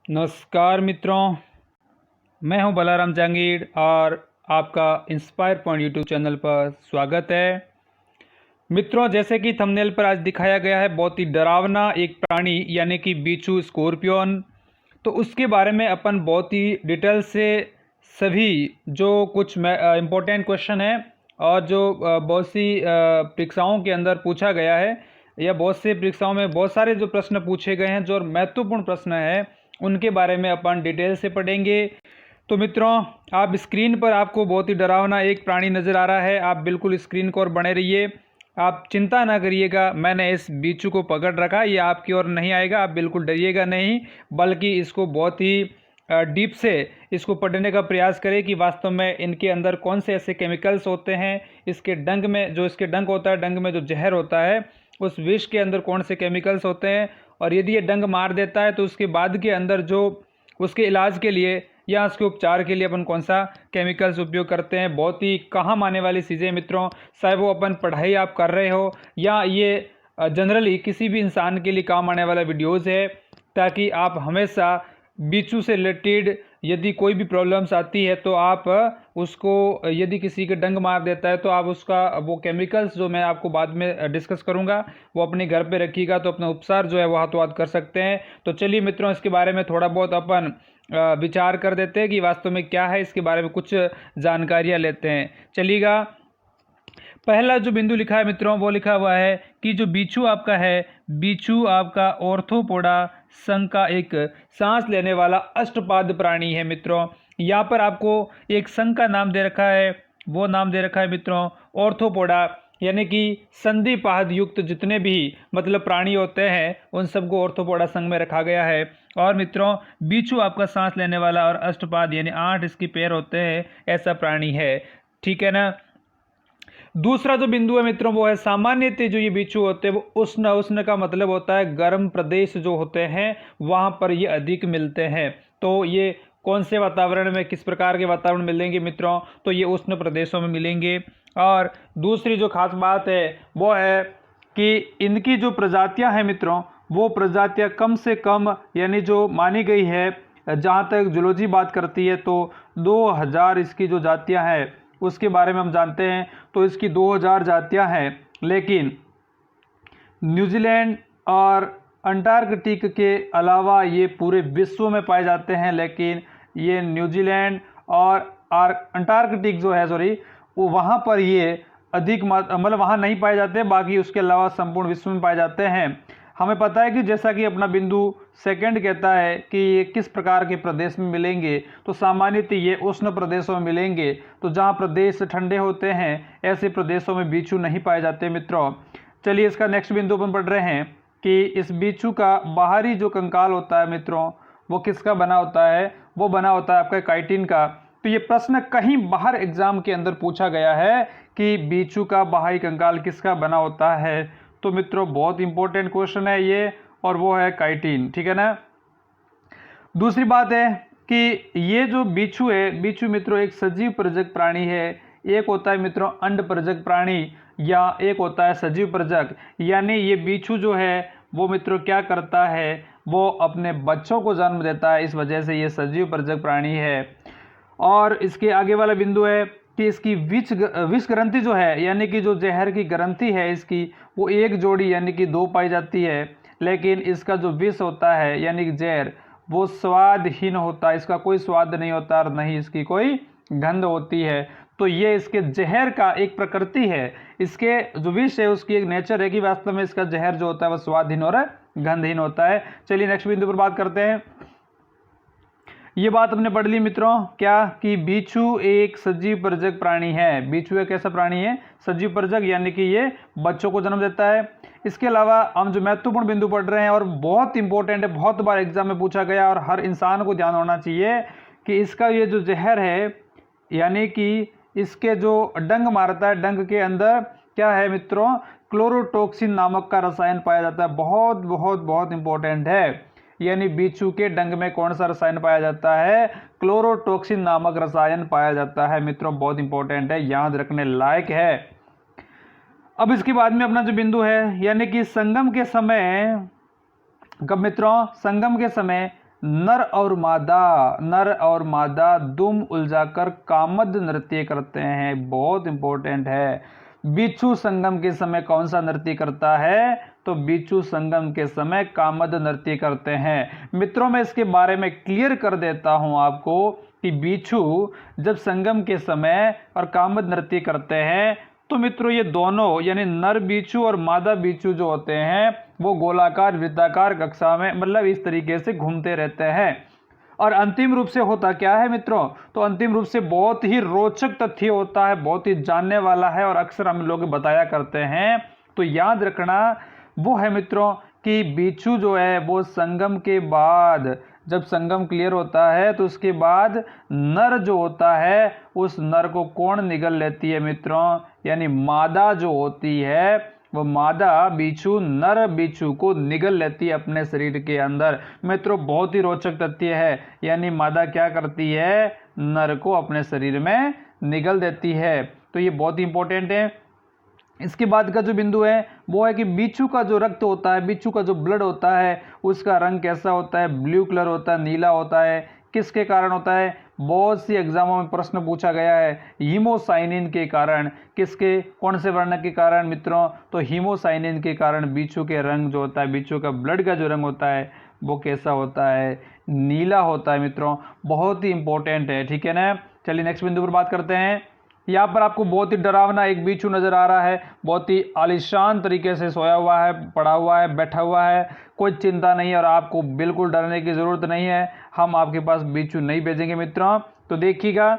नमस्कार मित्रों, मैं हूं बलाराम जहांगीर और आपका इंस्पायर पॉइंट यूट्यूब चैनल पर स्वागत है। मित्रों, जैसे कि थंबनेल पर आज दिखाया गया है, बहुत ही डरावना एक प्राणी यानी कि बिच्छू स्कॉर्पियन। तो उसके बारे में अपन बहुत ही डिटेल से सभी जो कुछ इम्पोर्टेंट क्वेश्चन है और जो बहुत सी परीक्षाओं के अंदर पूछा गया है या बहुत से परीक्षाओं में बहुत सारे जो प्रश्न पूछे गए हैं जो महत्वपूर्ण प्रश्न है उनके बारे में अपन डिटेल से पढ़ेंगे। तो मित्रों, आप स्क्रीन पर आपको बहुत ही डरावना एक प्राणी नज़र आ रहा है। आप बिल्कुल स्क्रीन को और बने रहिए, आप चिंता ना करिएगा। मैंने इस बिच्छू को पकड़ रखा, ये आपकी ओर नहीं आएगा, आप बिल्कुल डरिएगा नहीं, बल्कि इसको बहुत ही डीप से इसको पढ़ने का प्रयास करें कि वास्तव में इनके अंदर कौन से ऐसे केमिकल्स होते हैं, इसके डंक में जो इसके डंक होता है, डंक में जो जहर होता है, उस विष के अंदर कौन से केमिकल्स होते हैं, और यदि ये डंक मार देता है तो उसके बाद के अंदर जो उसके इलाज के लिए या उसके उपचार के लिए अपन कौन सा केमिकल्स उपयोग करते हैं। बहुत ही काम आने वाली चीज़ें मित्रों, चाहे वो अपन पढ़ाई आप कर रहे हो या ये जनरली किसी भी इंसान के लिए काम आने वाला वीडियोज़ है, ताकि आप हमेशा बिच्छू से रिलेटेड यदि कोई भी प्रॉब्लम्स आती है तो आप उसको, यदि किसी के डंक मार देता है तो आप उसका वो केमिकल्स जो मैं आपको बाद में डिस्कस करूंगा वो अपने घर पे रखिएगा, तो अपना उपचार जो है वो हाथों हाथ कर सकते हैं। तो चलिए मित्रों, इसके बारे में थोड़ा बहुत अपन विचार कर देते हैं कि वास्तव में क्या है, इसके बारे में कुछ जानकारियाँ लेते हैं। चलिएगा, पहला जो बिंदु लिखा है मित्रों, वो लिखा हुआ है कि जो बिच्छू आपका है, बिच्छू आपका ऑर्थोपोडा संघ का एक सांस लेने वाला अष्टपाद प्राणी है। मित्रों, यहाँ पर आपको एक संघ का नाम दे रखा है, वो नाम दे रखा है मित्रों ऑर्थोपोडा, यानी कि संधिपाद युक्त जितने भी मतलब प्राणी होते हैं उन सबको ऑर्थोपोडा संघ में रखा गया है। और मित्रों, बिच्छू आपका सांस लेने वाला और अष्टपाद यानी 8 इसके पैर होते हैं ऐसा प्राणी है। ठीक है ना। दूसरा जो बिंदु है मित्रों वो है सामान्यतः जो ये बिच्छू होते हैं वो उष्ण, उष्ण का मतलब होता है गर्म प्रदेश जो होते हैं वहां पर ये अधिक मिलते हैं। तो ये कौन से वातावरण में, किस प्रकार के वातावरण मिलेंगे मित्रों, तो ये उष्ण प्रदेशों में मिलेंगे। और दूसरी जो खास बात है वो है कि इनकी जो प्रजातियां हैं मित्रों, वो प्रजातियां कम से कम यानी जो मानी गई है, जहाँ तक जूलॉजी बात करती है तो 2000 इसकी जो जातियां हैं उसके बारे में हम जानते हैं। तो इसकी 2000 जातियां हैं, लेकिन न्यूजीलैंड और अंटार्कटिक के अलावा ये पूरे विश्व में पाए जाते हैं। लेकिन ये न्यूजीलैंड और अंटार्कटिक जो है वो वहाँ पर ये अधिक मतलब वहाँ नहीं पाए जाते, बाकी उसके अलावा संपूर्ण विश्व में पाए जाते हैं। हमें पता है कि जैसा कि अपना बिंदु सेकंड कहता है कि ये किस प्रकार के प्रदेश में मिलेंगे, तो सामान्यतः ये उष्ण प्रदेशों में मिलेंगे। तो जहाँ प्रदेश ठंडे होते हैं ऐसे प्रदेशों में बिच्छू नहीं पाए जाते मित्रों। चलिए, इसका नेक्स्ट बिंदु अपन पढ़ रहे हैं कि इस बिच्छू का बाहरी जो कंकाल होता है मित्रों, वो किसका बना होता है, वो बना होता है आपका काइटिन का। तो ये प्रश्न कहीं बाहर एग्जाम के अंदर पूछा गया है कि बिच्छू का बाहरी कंकाल किसका बना होता है। तो मित्रों, बहुत इंपॉर्टेंट क्वेश्चन है ये, और वो है काइटिन। ठीक है ना। दूसरी बात है कि ये जो बिच्छू है, बिच्छू मित्रों एक सजीव प्रजक प्राणी है। एक होता है मित्रों अंड प्रजक प्राणी या एक होता है सजीव प्रजक। यानी ये बिच्छू जो है वो मित्रों क्या करता है, वो अपने बच्चों को जन्म देता है, इस वजह से ये सजीव प्रजक प्राणी है। और इसके आगे वाला बिंदु है कि इसकी विष ग्रंथि जो है, यानी कि जो जहर की ग्रंथि है इसकी, वो एक जोड़ी यानी कि 2 पाई जाती है। लेकिन इसका जो विष होता है यानी कि जहर, वो स्वादहीन होता है, इसका कोई स्वाद नहीं होता और नहीं इसकी कोई गंध होती है। तो ये इसके जहर का एक प्रकृति है, इसके जो विष है उसकी एक नेचर है कि वास्तव में इसका जहर जो होता है वह स्वादहीन और गंधहीन होता है। चलिए नेक्स्ट बिंदु पर बात करते हैं। ये बात हमने पढ़ ली मित्रों, क्या कि बिच्छू एक सजीव प्रजक प्राणी है। बिच्छू एक ऐसा प्राणी है सजीव प्रजक, यानी कि ये बच्चों को जन्म देता है। इसके अलावा हम जो महत्वपूर्ण बिंदु पढ़ रहे हैं और बहुत इंपॉर्टेंट है, बहुत बार एग्जाम में पूछा गया और हर इंसान को ध्यान होना चाहिए कि इसका ये जो जहर है, यानी कि इसके जो डंक मारता है, डंक के अंदर क्या है मित्रों, क्लोरोटॉक्सिन नामक का रसायन पाया जाता है। बहुत बहुत बहुत इंपॉर्टेंट है। यानी बिच्छू के डंक में कौन सा रसायन पाया जाता है, क्लोरोटॉक्सिन नामक रसायन पाया जाता है मित्रों। बहुत इंपॉर्टेंट है, याद रखने लायक है। अब इसके बाद में अपना जो बिंदु है, यानी कि संगम के समय, कब मित्रों, संगम के समय नर और मादा दुम उलझाकर कामद नृत्य करते हैं। बहुत इंपॉर्टेंट है। बिच्छू संगम के समय कौन सा नृत्य करता है? तो बिच्छू संगम के समय कामद नृत्य करते हैं। मित्रों, मैं इसके बारे में क्लियर कर देता हूं आपको कि बिच्छू जब संगम के समय और कामद नृत्य करते हैं तो मित्रों ये दोनों यानी नर बिच्छू और मादा बिच्छू जो होते हैं वो गोलाकार वृत्ताकार कक्षा में मतलब इस तरीके से घूमते रहते हैं। और अंतिम रूप से होता क्या है मित्रों? तो अंतिम रूप से बहुत ही रोचक तथ्य होता है, बहुत ही जानने वाला है और अक्सर हम लोग बताया करते हैं। तो याद रखना वो है मित्रों कि बिच्छू जो है वो संगम के बाद जब संगम क्लियर होता है तो उसके बाद नर जो होता है उस नर को कौन निगल लेती है मित्रों? यानी मादा जो होती है वो मादा बिच्छू नर बिच्छू को निगल लेती है अपने शरीर के अंदर। मित्रों, बहुत ही रोचक तथ्य है। यानी मादा क्या करती है? नर को अपने शरीर में निगल देती है। तो ये बहुत ही इंपॉर्टेंट है। इसके बाद का जो बिंदु है वो है कि बिच्छू का जो रक्त होता है, बिच्छू का जो ब्लड होता है उसका रंग कैसा होता है? ब्लू कलर होता है, नीला होता है। किसके कारण होता है? बहुत सी एग्जामों में प्रश्न पूछा गया है। हीमोसाइनिन के कारण। किसके? कौन से वर्ण के कारण मित्रों? तो हीमोसाइनिन के कारण बिच्छू के रंग जो होता है, बिच्छू का ब्लड का जो रंग होता है वो कैसा होता है? नीला होता है मित्रों। बहुत ही इंपॉर्टेंट है, ठीक है ना। चलिए नेक्स्ट बिंदु पर बात करते हैं। यहाँ पर आपको बहुत ही डरावना एक बिच्छू नजर आ रहा है। बहुत ही आलीशान तरीके से सोया हुआ है, पड़ा हुआ है, बैठा हुआ है। कोई चिंता नहीं है और आपको बिल्कुल डरने की ज़रूरत नहीं है। हम आपके पास बिच्छू नहीं भेजेंगे मित्रों। तो देखिएगा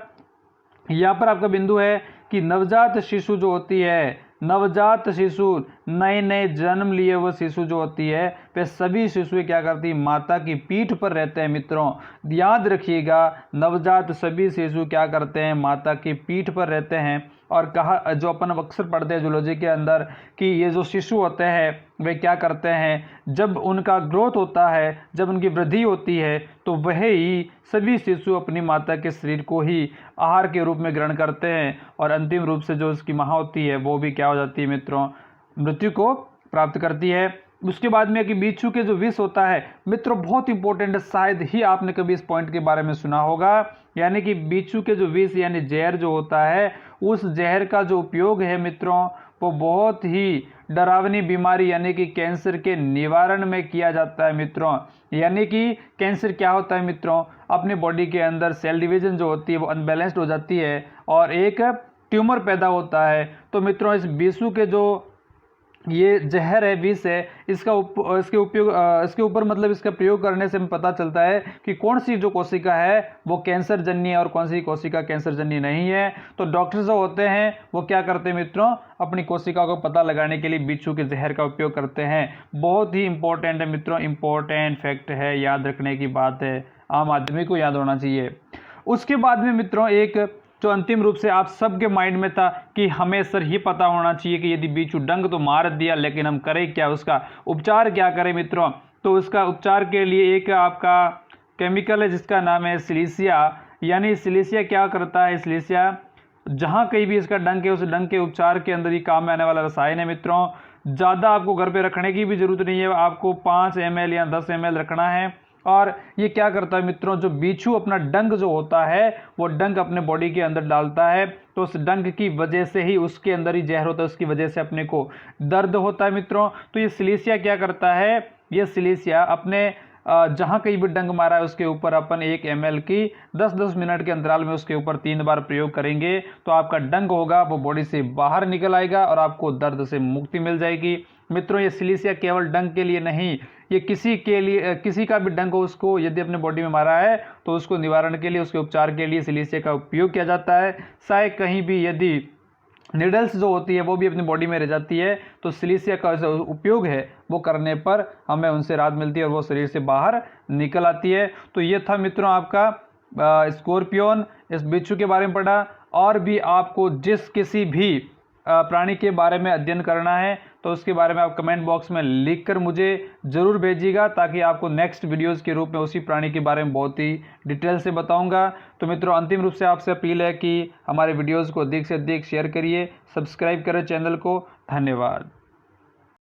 यहाँ पर आपका बिंदु है कि नवजात शिशु जो होती है, नवजात शिशु नए नए जन्म लिए हुए शिशु जो होती है वे सभी शिशु क्या करती है? माता की पीठ पर रहते हैं मित्रों। याद रखिएगा, नवजात सभी शिशु क्या करते हैं? माता की पीठ पर रहते हैं। और कहा जो अपन अक्सर पढ़ते हैं जूलॉजी के अंदर कि ये जो शिशु होते हैं वे क्या करते हैं? जब उनका ग्रोथ होता है, जब उनकी वृद्धि होती है तो वह ही सभी शिशु अपनी माता के शरीर को ही आहार के रूप में ग्रहण करते हैं और अंतिम रूप से जो उसकी माँ होती है वो भी क्या हो जाती है मित्रों? मृत्यु को प्राप्त करती है। उसके बाद में कि बिच्छू के जो विष होता है मित्रों बहुत इंपॉर्टेंट है, शायद ही आपने कभी इस पॉइंट के बारे में सुना होगा। यानी कि बिच्छू के जो विष यानी जहर जो होता है उस जहर का जो उपयोग है मित्रों वो बहुत ही डरावनी बीमारी यानी कि कैंसर के निवारण में किया जाता है मित्रों। यानी कि कैंसर क्या होता है मित्रों? अपने बॉडी के अंदर सेल डिवीजन जो होती है वो अनबैलेंस्ड हो जाती है और एक ट्यूमर पैदा होता है। तो मित्रों इस बिच्छू के जो ये जहर है, विष है, इसके ऊपर मतलब इसका प्रयोग करने से हमें पता चलता है कि कौन सी जो कोशिका है वो कैंसर जन्य है और कौन सी कोशिका कैंसर जन्य नहीं है। तो डॉक्टर जो होते हैं वो क्या करते हैं मित्रों? अपनी कोशिका को पता लगाने के लिए बिच्छू के जहर का उपयोग करते हैं। बहुत ही इंपॉर्टेंट है मित्रों, इंपॉर्टेंट फैक्ट है, याद रखने की बात है, आम आदमी को याद होना चाहिए। उसके बाद में मित्रों एक जो अंतिम रूप से आप सबके माइंड में था कि हमें सर ये पता होना चाहिए कि यदि बिच्छू डंक तो मार दिया लेकिन हम करें क्या, उसका उपचार क्या करें मित्रों? तो उसका उपचार के लिए एक आपका केमिकल है जिसका नाम है सिलिसिया। यानी सिलिसिया क्या करता है? सिलिसिया जहाँ कहीं भी इसका डंक है उस डंक के उपचार के अंदर ही काम में आने वाला रसायन है मित्रों। ज़्यादा आपको घर पे रखने की भी ज़रूरत नहीं है, आपको 5 ml या 10 ml रखना है। और ये क्या करता है मित्रों? जो बिच्छू अपना डंक जो होता है वो डंक अपने बॉडी के अंदर डालता है तो उस डंक की वजह से ही उसके अंदर ही जहर होता है, उसकी वजह से अपने को दर्द होता है मित्रों। तो ये सिलिसिया क्या करता है? ये सिलिसिया अपने जहाँ कहीं भी डंक मारा है उसके ऊपर अपन 1 ml की 10-10 मिनट के अंतराल में उसके ऊपर 3 बार प्रयोग करेंगे तो आपका डंक होगा वो बॉडी से बाहर निकल आएगा और आपको दर्द से मुक्ति मिल जाएगी। मित्रों ये सिलिसिया केवल डंक के लिए नहीं, ये किसी के लिए किसी का भी डंक हो उसको यदि अपने बॉडी में मारा है तो उसको निवारण के लिए, उसके उपचार के लिए सिलिसिया का उपयोग किया जाता है। शायद कहीं भी यदि निडल्स जो होती है वो भी अपनी बॉडी में रह जाती है तो सिलिसिया का जो उपयोग है वो करने पर हमें उनसे राहत मिलती है और वो शरीर से बाहर निकल आती है। तो ये था मित्रों आपका स्कॉर्पियन, इस बिच्छू के बारे में पढ़ा। और भी आपको जिस किसी भी प्राणी के बारे में अध्ययन करना है तो उसके बारे में आप कमेंट बॉक्स में लिखकर मुझे ज़रूर भेजिएगा ताकि आपको नेक्स्ट वीडियोस के रूप में उसी प्राणी के बारे में बहुत ही डिटेल से बताऊंगा। तो मित्रों अंतिम रूप से आपसे अपील है कि हमारे वीडियोस को अधिक से अधिक शेयर करिए, सब्सक्राइब करें चैनल को। धन्यवाद।